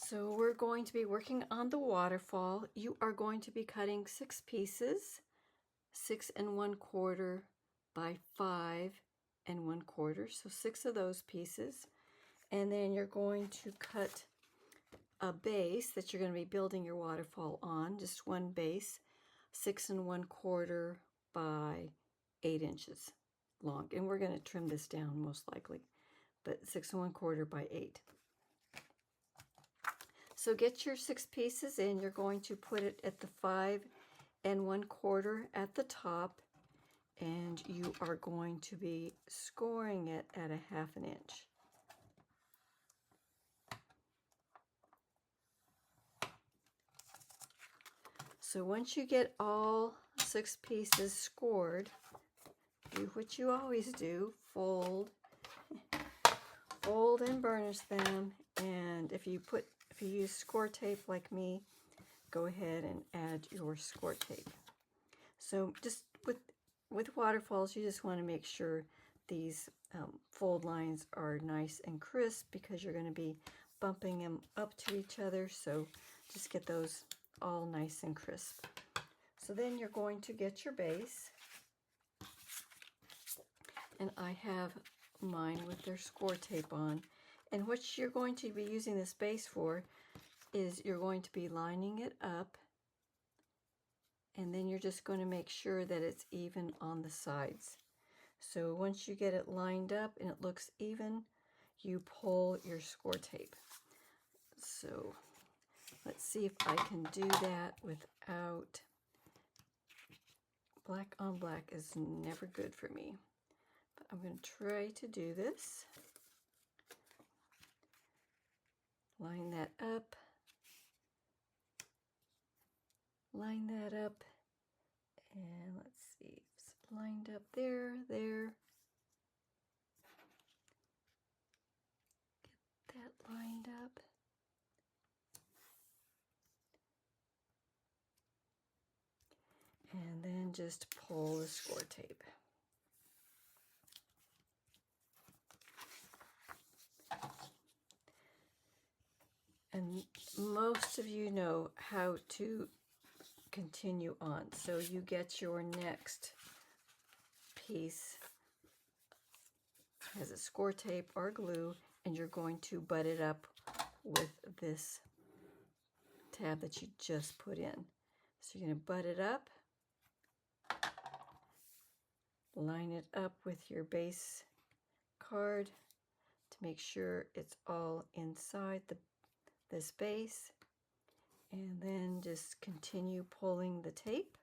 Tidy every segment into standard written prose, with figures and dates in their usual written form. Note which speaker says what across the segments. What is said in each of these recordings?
Speaker 1: So we're going to be working on the waterfall. You are going to be cutting 6 pieces, 6 1/4 by 5 1/4, so 6 of those pieces. And then you're going to cut a base that you're going to be building your waterfall on, just one base, 6 1/4 by 8 inches long. And we're going to trim this down most likely, but 6 1/4 by 8. So get your 6 pieces in. You're going to put it at the 5 1/4 at the top, and you are going to be scoring it at a 1/2 inch. So once you get all 6 pieces scored, do what you always do, fold and burnish them. And if you use score tape like me, go ahead and add your score tape. So just with waterfalls, you just want to make sure these fold lines are nice and crisp, because you're going to be bumping them up to each other. So just get those all nice and crisp. So then you're going to get your base, and I have mine with their score tape on. And what you're going to be using this base for is you're going to be lining it up, and then you're just going to make sure that it's even on the sides. So once you get it lined up and it looks even, you pull your score tape. So let's see if I can do that without, black on black is never good for me, but I'm going to try to do this. Line that up, line that up, and let's see, it's lined up there. Get that lined up. And then just pull the score tape. And most of you know how to continue on. So you get your next piece as a score tape or glue, and you're going to butt it up with this tab that you just put in. So you're going to butt it up, line it up with your base card to make sure it's all inside this base, and then just continue pulling the tape.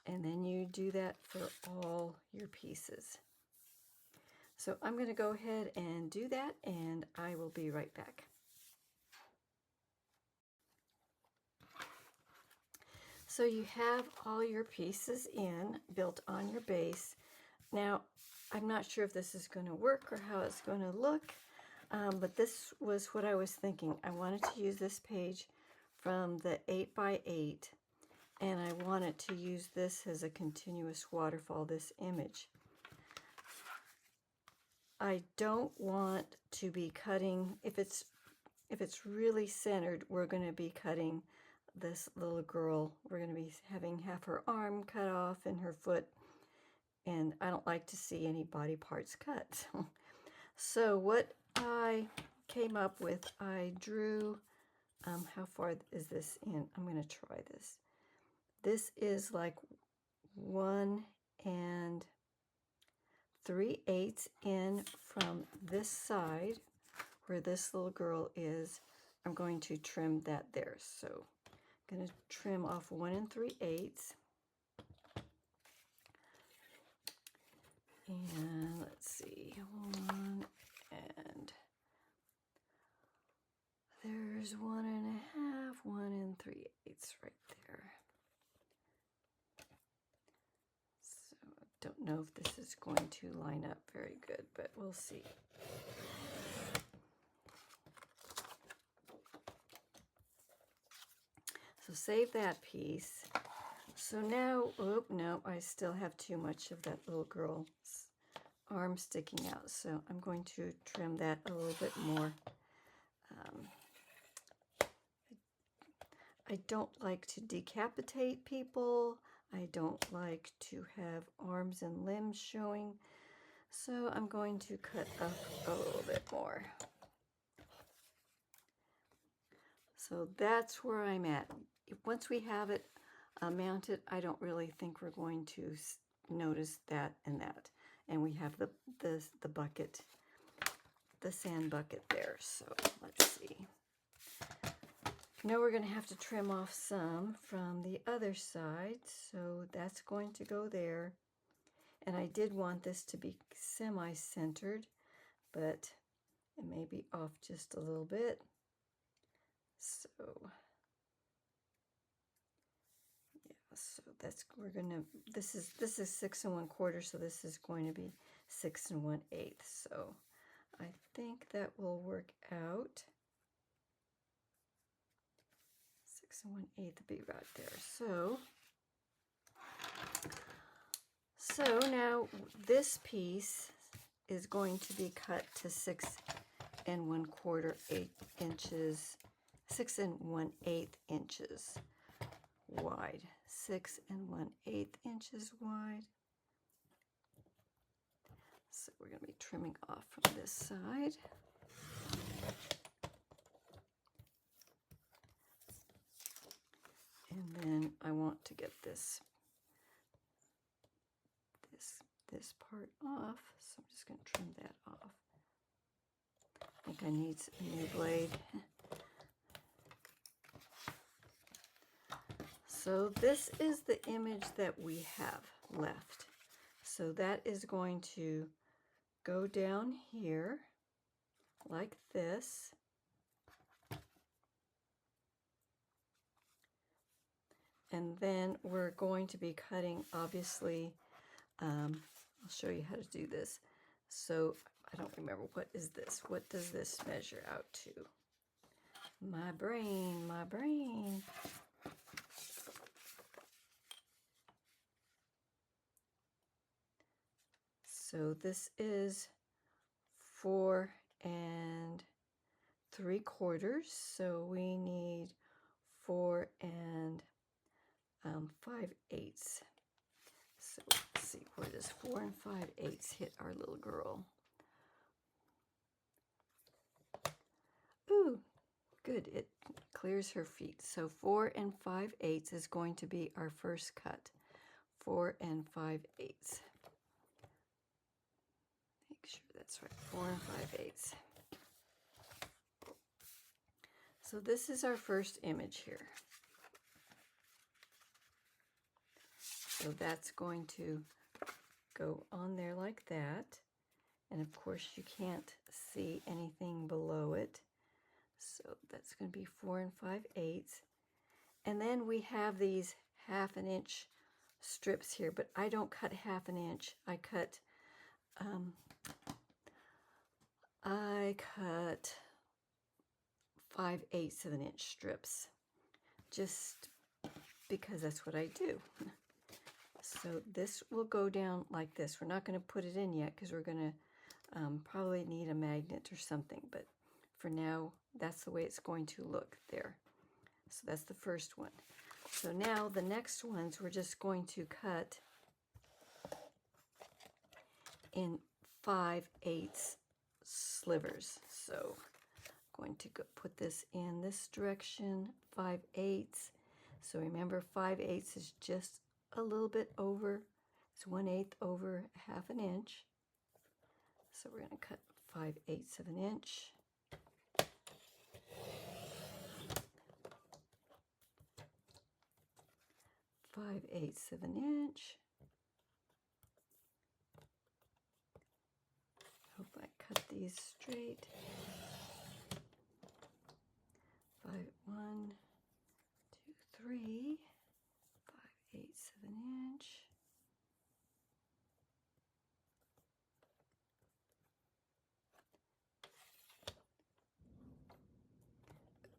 Speaker 1: And then you do that for all your pieces. So I'm going to go ahead and do that, and I will be right back. So you have all your pieces built on your base. Now, I'm not sure if this is going to work or how it's going to look, but this was what I was thinking. I wanted to use this page from the 8x8, and I wanted to use this as a continuous waterfall, this image. I don't want to be cutting, if it's really centered, we're going to be cutting this little girl. We're going to be having half her arm cut off and her foot, and I don't like to see any body parts cut. So what I came up with, I drew, how far is this in? I'm going to try this. This is like 1 3/8 in from this side where this little girl is. I'm going to trim that there. So I'm going to trim off 1 3/8. And let's see, 1, and there's 1 1/2, 1 3/8 right there. So I don't know if this is going to line up very good, but we'll see. So save that piece. So now, oh no, I still have too much of that little girl's arm sticking out, so I'm going to trim that a little bit more. I don't like to decapitate people. I don't like to have arms and limbs showing, so I'm going to cut up a little bit more. So that's where I'm at. Once we have it mounted, I don't really think we're going to notice that and that. And we have the bucket, the sand bucket there. So let's see. Now we're going to have to trim off some from the other side. So that's going to go there. And I did want this to be semi-centered, but it may be off just a little bit. So so that's, we're gonna, this is 6 1/4, so this is going to be 6 1/8. So I think that will work out. 6 1/8 will be right there. So now this piece is going to be cut to 6 1/4 inches, 6 1/8 inches wide. 6 1/8 inches wide. So we're going to be trimming off from this side. And then I want to get this part off. So I'm just going to trim that off. I think I need a new blade. So this is the image that we have left. So that is going to go down here like this. And then we're going to be cutting, obviously, I'll show you how to do this. So I don't remember, what is this? What does this measure out to? My brain, my brain. So this is 4 3/4. So we need 4 5/8. So let's see, where does 4 5/8 hit our little girl? Ooh, good, it clears her feet. So 4 5/8 is going to be our first cut. 4 5/8. Make sure that's right, 4 5/8. So this is our first image here. So that's going to go on there like that. And of course you can't see anything below it. So that's going to be 4 5/8. And then we have these 1/2 inch strips here, but I don't cut 1/2 inch. I cut 5/8 of an inch strips, just because that's what I do. So this will go down like this. We're not going to put it in yet because we're going to probably need a magnet or something, but for now that's the way it's going to look there. So that's the first one. So now the next ones we're just going to cut in 5/8 slivers. So I'm going to put this in this direction, 5/8. So remember, 5/8 is just a little bit over, it's 1/8 over 1/2 inch. So we're going to cut 5/8 of an inch. Five-eighths of an inch. Hope I cut these straight. 1, 2, 3. 5/8 of an inch.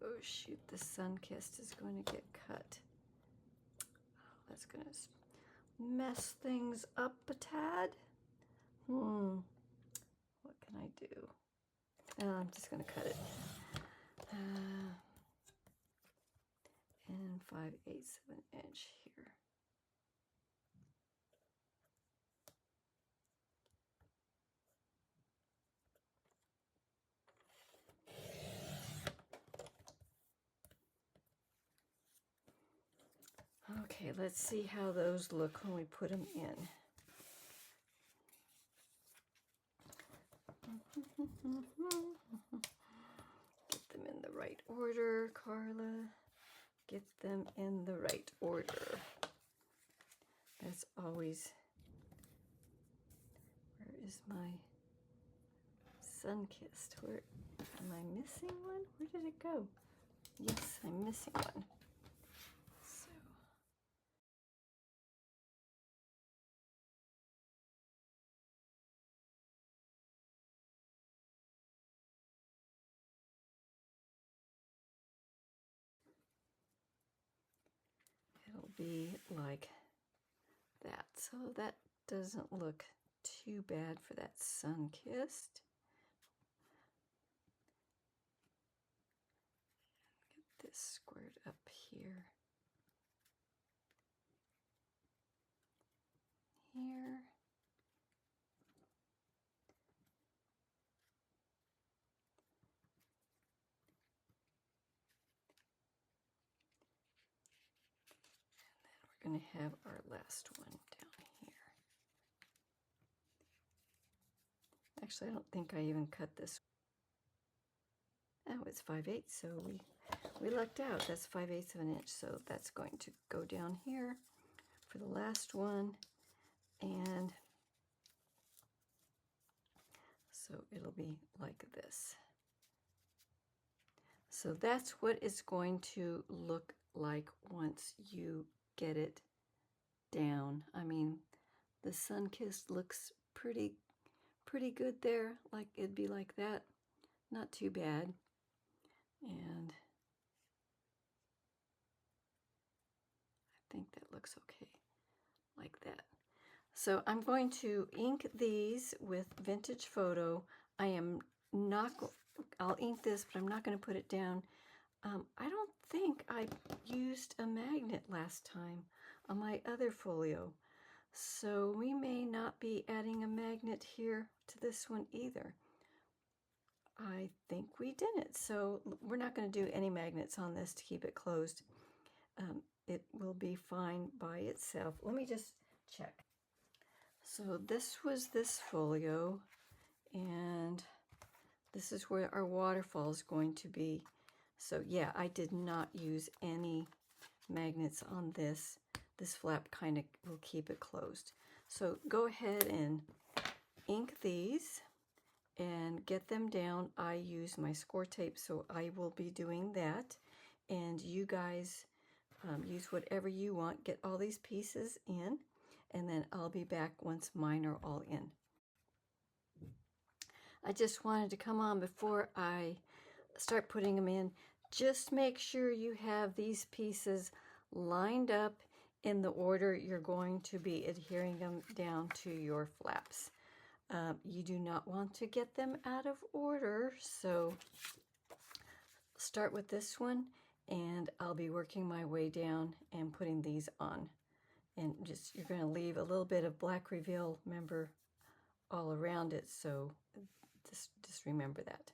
Speaker 1: Oh shoot, the sun-kissed is going to get cut. Oh, that's just mess things up a tad. What can I do? I'm just going to cut it. And 5/8 of an inch here. Okay, let's see how those look when we put them in. Get them in the right order, Carla. Get them in the right order. That's always... Where is my sun-kissed? Where am I missing one? Where did it go? Yes, I'm missing one. So it'll be like that. So that doesn't look too bad for that sun-kissed. Get this squared up here. Here. And then we're going to have our last one down here. Actually, I don't think I even cut this. Oh, it's 5/8, so we lucked out. That's 5/8 of an inch, so that's going to go down here for the last one, and so it'll be like this. So that's what it's going to look like once you get it down. I mean, the sun-kissed looks pretty good there. Like it'd be like that. Not too bad. And I think that looks okay, like that. So I'm going to ink these with Vintage Photo. I am not, I'll ink this, but I'm not going to put it down. I don't think I used a magnet last time on my other folio. So we may not be adding a magnet here to this one either. I think we didn't. So we're not going to do any magnets on this to keep it closed. It will be fine by itself. Let me just check. So this was this folio, and this is where our waterfall is going to be. So yeah, I did not use any magnets on this. This flap kind of will keep it closed. So go ahead and ink these and get them down. I use my score tape, so I will be doing that. And you guys use whatever you want. Get all these pieces in, and then I'll be back once mine are all in. I just wanted to come on before I start putting them in. Just make sure you have these pieces lined up in the order you're going to be adhering them down to your flaps. You do not want to get them out of order, so start with this one, and I'll be working my way down and putting these on. And just, you're going to leave a little bit of black reveal, remember, all around it, so just remember that.